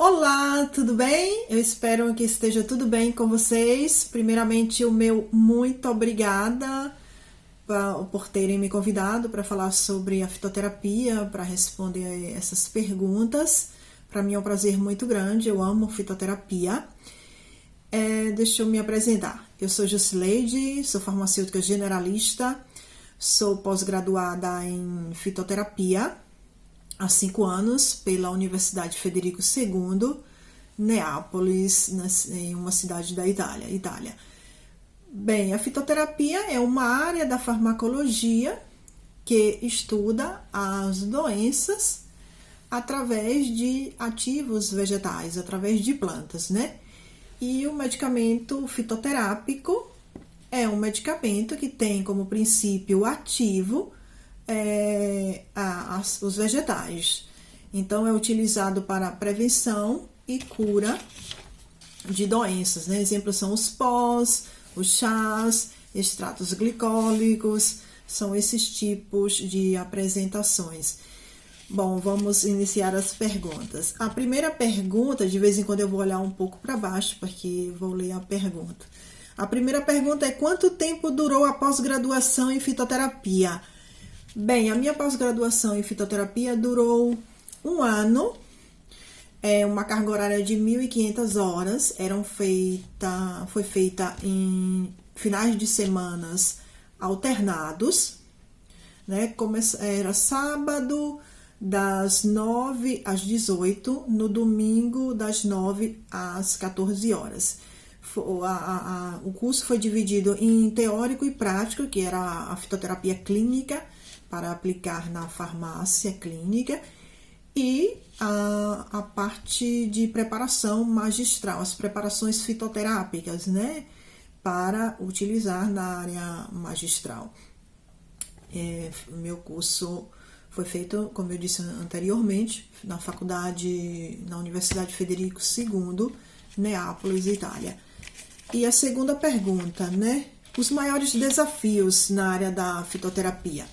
Olá, tudo bem? Eu espero que esteja tudo bem com vocês. Primeiramente, o meu muito obrigada por terem me convidado para falar sobre a fitoterapia, para responder essas perguntas. Para mim é um prazer muito grande, eu amo fitoterapia. Deixa eu me apresentar. Eu sou Jusileide, sou farmacêutica generalista, sou pós-graduada em fitoterapia há 5 anos pela Universidade Federico II, Neápolis, em uma cidade da Itália. Bem, a fitoterapia é uma área da farmacologia que estuda as doenças através de ativos vegetais, através de plantas, né? E o medicamento fitoterápico é um medicamento que tem como princípio ativo os vegetais. Então, é utilizado para prevenção e cura de doenças, né? Exemplos são os pós, os chás, extratos glicólicos, são esses tipos de apresentações. Bom, vamos iniciar as perguntas. A primeira pergunta, de vez em quando eu vou olhar um pouco para baixo, porque vou ler a pergunta. A primeira pergunta é: quanto tempo durou a pós-graduação em fitoterapia? Bem, a minha pós-graduação em fitoterapia durou 1 ano, uma carga horária de 1.500 horas, foi feita em finais de semanas alternados, né? Era sábado das 9 às 18, no domingo das 9 às 14 horas. O curso foi dividido em teórico e prático, que era a fitoterapia clínica, para aplicar na farmácia clínica, e a parte de preparação magistral, as preparações fitoterápicas, né, para utilizar na área magistral. Meu curso foi feito, como eu disse anteriormente, na Universidade Federico II, Neápolis, Itália. E a segunda pergunta, né, os maiores desafios na área da fitoterapia.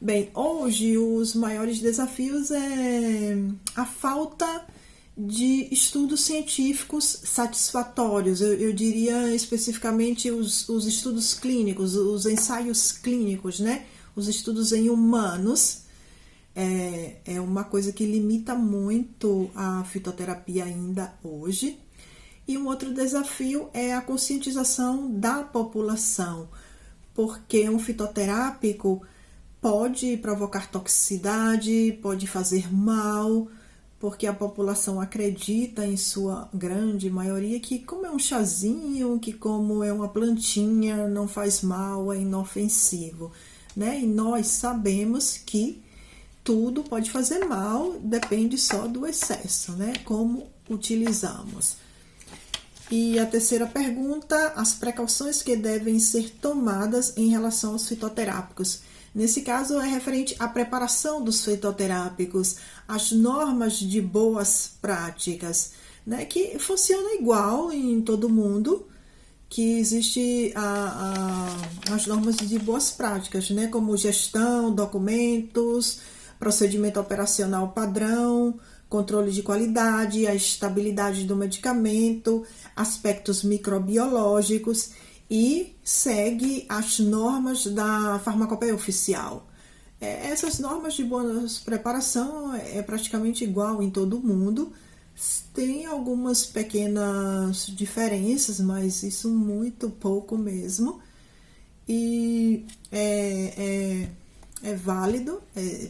Bem, hoje os maiores desafios é a falta de estudos científicos satisfatórios. Eu diria especificamente os estudos clínicos, os ensaios clínicos, né? Os estudos em humanos é uma coisa que limita muito a fitoterapia ainda hoje. E um outro desafio é a conscientização da população, porque um fitoterápico pode provocar toxicidade, pode fazer mal, porque a população acredita, em sua grande maioria, que como é um chazinho, que como é uma plantinha, não faz mal, é inofensivo, né? E nós sabemos que tudo pode fazer mal, depende só do excesso, né? Como utilizamos. E a terceira pergunta: as precauções que devem ser tomadas em relação aos fitoterápicos. Nesse caso, é referente à preparação dos fitoterápicos, as normas de boas práticas, né, que funciona igual em todo mundo, que existe as normas de boas práticas, né, como gestão, documentos, procedimento operacional padrão, controle de qualidade, a estabilidade do medicamento, aspectos microbiológicos, e segue as normas da farmacopeia oficial. Essas normas de boa preparação é praticamente igual em todo o mundo. Tem algumas pequenas diferenças, mas isso muito pouco mesmo. E é válido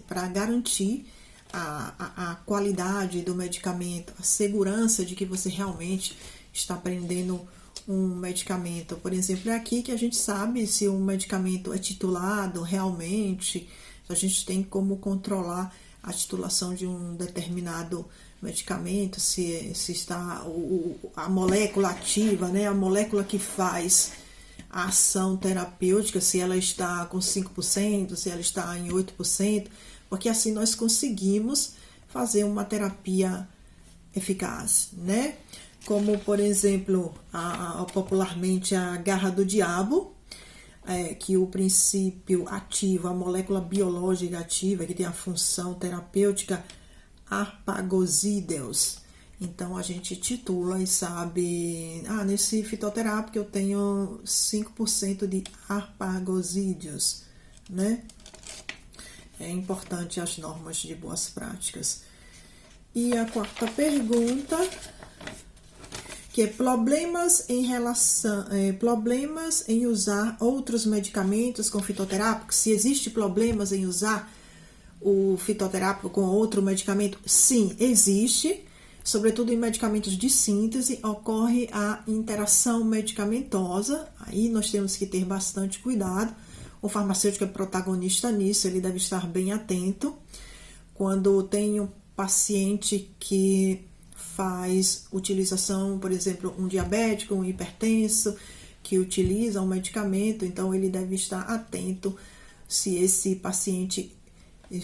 para garantir a qualidade do medicamento, a segurança de que você realmente está prendendo um medicamento. Por exemplo, é aqui que a gente sabe se um medicamento é titulado realmente. A gente tem como controlar a titulação de um determinado medicamento, se está a molécula ativa, né, a molécula que faz a ação terapêutica, se ela está com 5%, se ela está em 8%, porque assim nós conseguimos fazer uma terapia eficaz, né? Como, por exemplo, popularmente a garra do diabo, que o princípio ativo, a molécula biológica ativa, que tem a função terapêutica, Arpagosídeos, Então, a gente titula e sabe, nesse fitoterápico eu tenho 5% de arpagosídeos, né? É importante as normas de boas práticas. E a quarta pergunta, que é problemas em usar outros medicamentos com fitoterápico. Se existe problemas em usar o fitoterápico com outro medicamento? Sim, existe. Sobretudo em medicamentos de síntese, ocorre a interação medicamentosa. Aí nós temos que ter bastante cuidado. O farmacêutico é protagonista nisso, ele deve estar bem atento. Quando tem um paciente que faz utilização, por exemplo, um diabético, um hipertenso, que utiliza um medicamento, então ele deve estar atento se esse paciente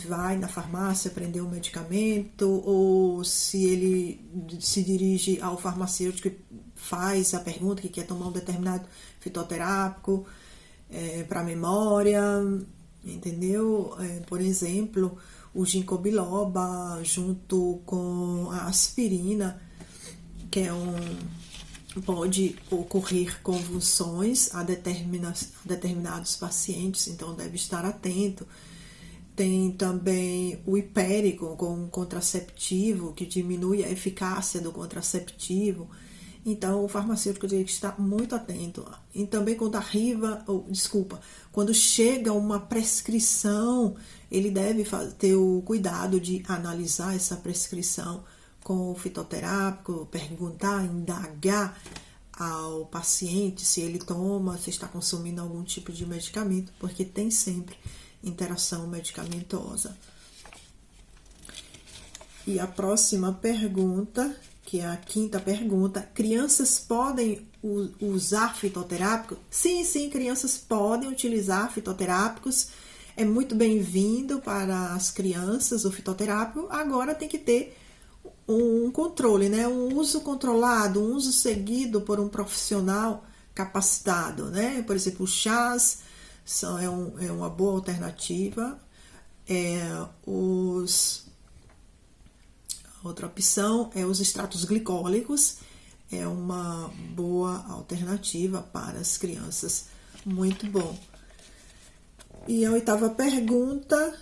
vai na farmácia prender um medicamento, ou se ele se dirige ao farmacêutico e faz a pergunta que quer tomar um determinado fitoterápico para memória, entendeu? Por exemplo, o ginkgo biloba junto com a aspirina, que pode ocorrer convulsões a determinados pacientes, então deve estar atento. Tem também o hipérico com contraceptivo, que diminui a eficácia do contraceptivo. Então, o farmacêutico tem que estar muito atento. E também quando chega uma prescrição, ele deve ter o cuidado de analisar essa prescrição com o fitoterápico, perguntar, indagar ao paciente se ele toma, se está consumindo algum tipo de medicamento, porque tem sempre interação medicamentosa. E a próxima pergunta, que é a quinta pergunta: crianças podem usar fitoterápico? Sim, crianças podem utilizar fitoterápicos. É muito bem-vindo para as crianças o fitoterápico. Agora tem que ter um controle, né? Um uso controlado, um uso seguido por um profissional capacitado, né? Por exemplo, chás é uma boa alternativa. Outra opção é os extratos glicólicos, é uma boa alternativa para as crianças, muito bom. E a sexta pergunta,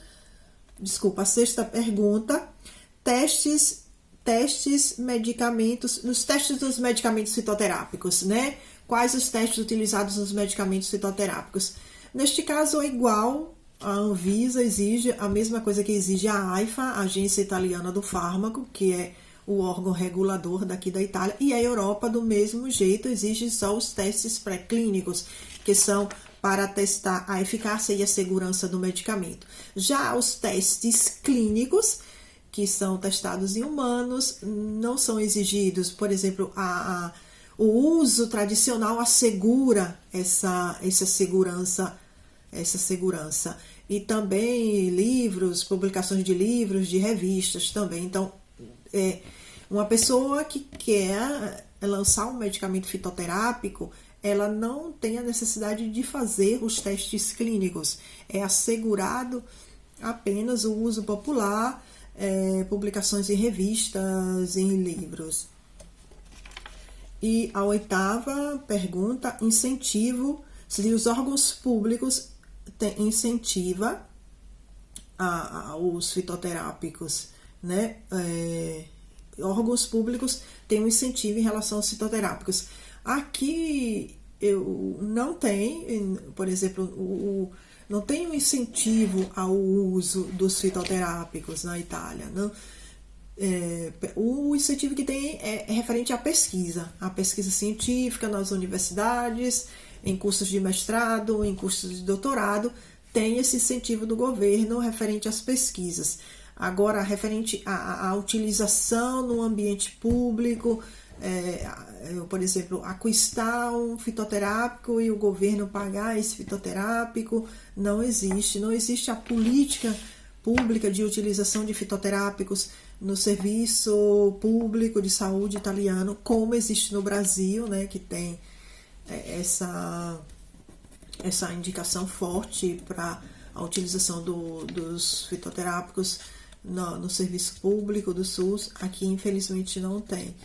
nos testes dos medicamentos fitoterápicos, né? Quais os testes utilizados nos medicamentos fitoterápicos? Neste caso é igual. A Anvisa exige a mesma coisa que exige a AIFA, a Agência Italiana do Fármaco, que é o órgão regulador daqui da Itália, e a Europa, do mesmo jeito, exige só os testes pré-clínicos, que são para testar a eficácia e a segurança do medicamento. Já os testes clínicos, que são testados em humanos, não são exigidos. Por exemplo, o uso tradicional assegura essa segurança. E também publicações de livros, de revistas também. Então, uma pessoa que quer lançar um medicamento fitoterápico, ela não tem a necessidade de fazer os testes clínicos. É assegurado apenas o uso popular, publicações em revistas, em livros. E a oitava pergunta, incentivo, se os órgãos públicos incentiva os fitoterápicos, né? Órgãos públicos têm um incentivo em relação aos fitoterápicos. Aqui eu não tem, por exemplo, não tem um incentivo ao uso dos fitoterápicos na Itália, não? O incentivo que tem é referente à pesquisa científica nas universidades, em cursos de mestrado, em cursos de doutorado, tem esse incentivo do governo referente às pesquisas. Agora, referente à utilização no ambiente público, por exemplo, aquistar um fitoterápico e o governo pagar esse fitoterápico, não existe a política pública de utilização de fitoterápicos no serviço público de saúde italiano, como existe no Brasil, né, que tem essa indicação forte para a utilização dos fitoterápicos no serviço público do SUS. Aqui, infelizmente, não tem.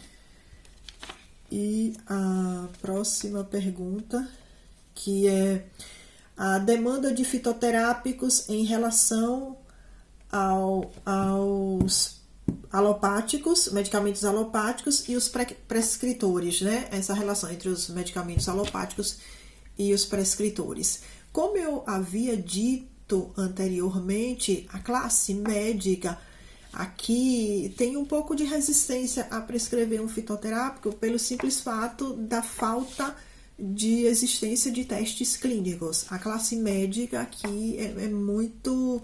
E a próxima pergunta, que é a demanda de fitoterápicos em relação aos alopáticos, medicamentos alopáticos e os prescritores, né? Essa relação entre os medicamentos alopáticos e os prescritores. Como eu havia dito anteriormente, a classe médica aqui tem um pouco de resistência a prescrever um fitoterápico pelo simples fato da falta de existência de testes clínicos. A classe médica aqui é muito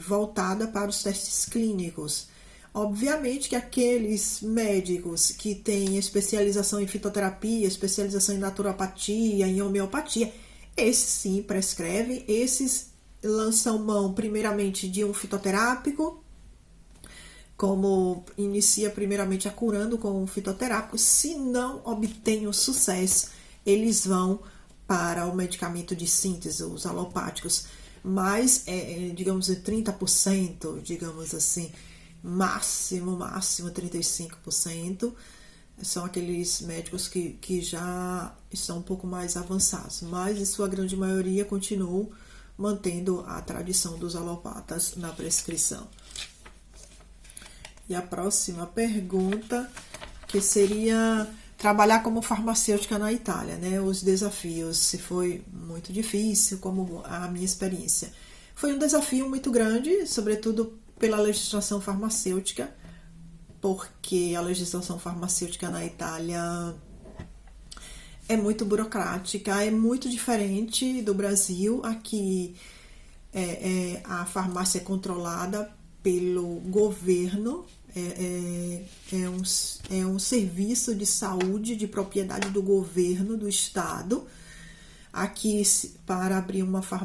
voltada para os testes clínicos. Obviamente que aqueles médicos que têm especialização em fitoterapia, especialização em naturopatia, em homeopatia, esses sim prescrevem, esses lançam mão primeiramente de um fitoterápico, como inicia primeiramente a curando com um fitoterápico. Se não obtém o sucesso, eles vão para o medicamento de síntese, os alopáticos. Mas, digamos, 30%, digamos assim, máximo 35%, são aqueles médicos que já estão um pouco mais avançados, mas em sua grande maioria continuam mantendo a tradição dos alopatas na prescrição. E a próxima pergunta, que seria trabalhar como farmacêutica na Itália, né? Os desafios, se foi muito difícil, como a minha experiência. Foi um desafio muito grande, sobretudo pela legislação farmacêutica, porque a legislação farmacêutica na Itália é muito burocrática, é muito diferente do Brasil. Aqui a farmácia é controlada pelo governo, é um serviço de saúde de propriedade do governo, do estado. Aqui, para abrir uma farmácia